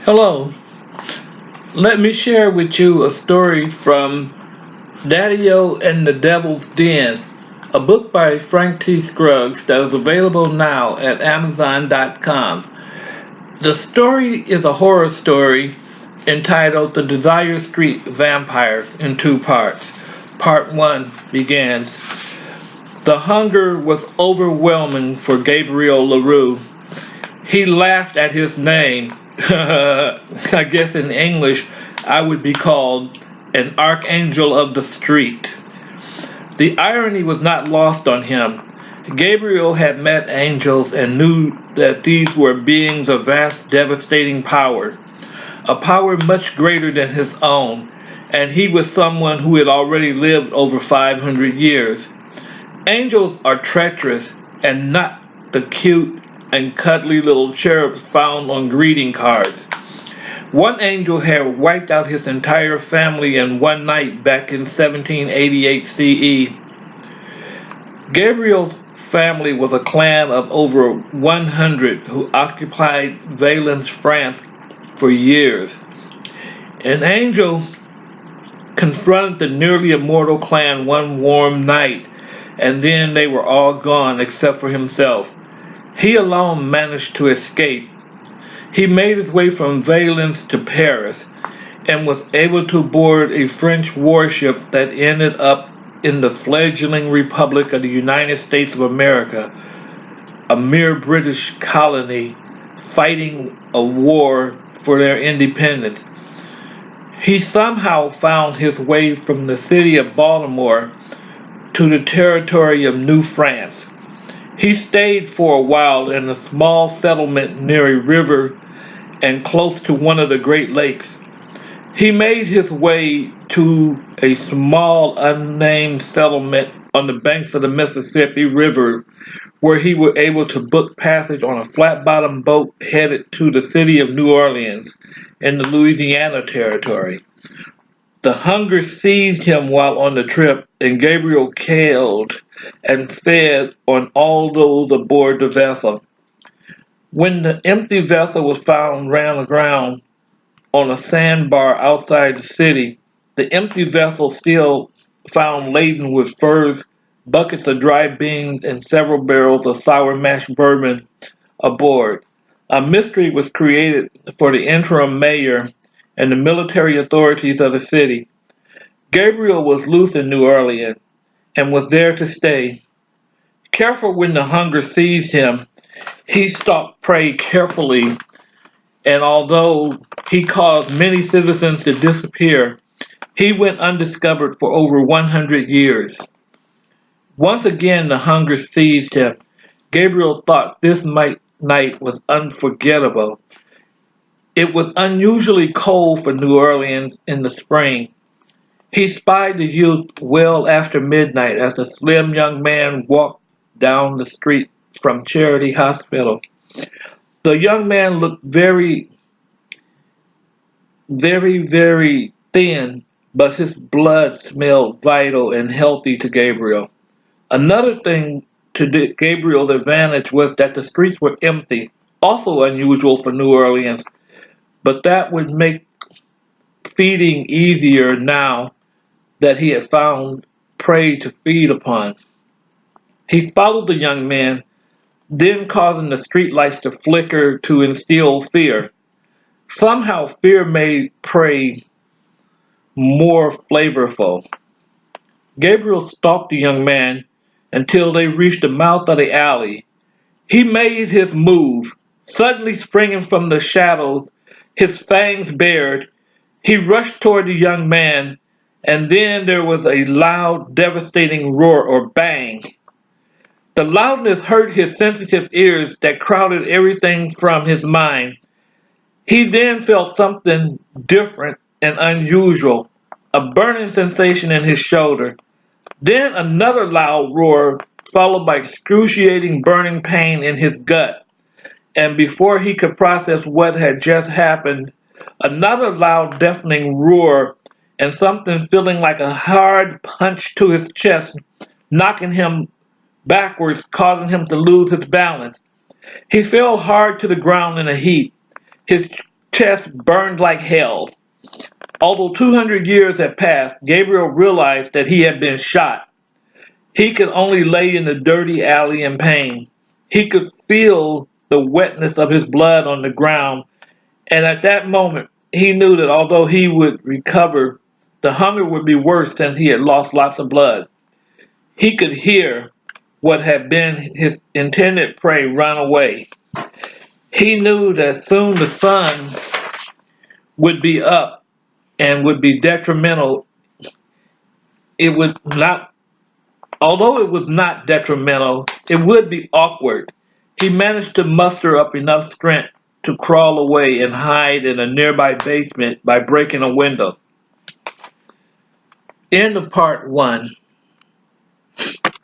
Hello, let me share with you a story from Daddyo and the Devil's Den, a book by Frank T. Scruggs that is available now at Amazon.com. The story is a horror story entitled The Desire Street Vampire in two parts. Part 1 begins. The hunger was overwhelming for Gabriel LaRue. He laughed at his name. I guess in English I would be called an archangel of the street. The irony was not lost on him. Gabriel had met angels and knew that these were beings of vast, devastating power, a power much greater than his own, and he was someone who had already lived over 500 years. Angels are treacherous and not the cute and cuddly little cherubs found on greeting cards. One angel had wiped out his entire family in one night back in 1788 CE. Gabriel's family was a clan of over 100 who occupied Valence, France for years. An angel confronted the nearly immortal clan one warm night, and then they were all gone except for himself. He alone managed to escape. He made his way from Valence to Paris and was able to board a French warship that ended up in the fledgling Republic of the United States of America, a mere British colony fighting a war for their independence. He somehow found his way from the city of Baltimore to the territory of New France. He stayed for a while in a small settlement near a river and close to one of the Great Lakes. He made his way to a small unnamed settlement on the banks of the Mississippi River, where he was able to book passage on a flat-bottom boat headed to the city of New Orleans in the Louisiana territory. The hunger seized him while on the trip, and Gabriel killed and fed on all those aboard the vessel. When the empty vessel was found ran aground on a sandbar outside the city, the empty vessel still found laden with furs, buckets of dry beans, and several barrels of sour mash bourbon aboard. A mystery was created for the interim mayor and the military authorities of the city. Gabriel was loose in New Orleans and was there to stay. Careful when the hunger seized him, he stalked prey carefully, and although he caused many citizens to disappear, he went undiscovered for over 100 years. Once again the hunger seized him. Gabriel thought this night was unforgettable. It was unusually cold for New Orleans in the spring. He spied the youth well after midnight as the slim young man walked down the street from Charity Hospital. The young man looked very thin, but his blood smelled vital and healthy to Gabriel. Another thing to Gabriel's advantage was that the streets were empty, also unusual for New Orleans, but that would make feeding easier now that he had found prey to feed upon. He followed the young man, then causing the streetlights to flicker to instill fear. Somehow fear made prey more flavorful. Gabriel stalked the young man until they reached the mouth of the alley. He made his move, suddenly springing from the shadows, his fangs bared. He rushed toward the young man, and then there was a loud, devastating roar or bang. The loudness hurt his sensitive ears that crowded everything from his mind. He then felt something different and unusual, a burning sensation in his shoulder. Then another loud roar, followed by excruciating burning pain in his gut. And before he could process what had just happened, another loud, deafening roar and something feeling like a hard punch to his chest, knocking him backwards, causing him to lose his balance. He fell hard to the ground in a heap. His chest burned like hell. Although 200 years had passed, Gabriel realized that he had been shot. He could only lay in the dirty alley in pain. He could feel the wetness of his blood on the ground, and at that moment, he knew that although he would recover, the hunger would be worse since he had lost lots of blood. He could hear what had been his intended prey run away. He knew that soon the sun would be up and would be detrimental. It would not, although it was not detrimental, it would be awkward. He managed to muster up enough strength to crawl away and hide in a nearby basement by breaking a window. End of part 1.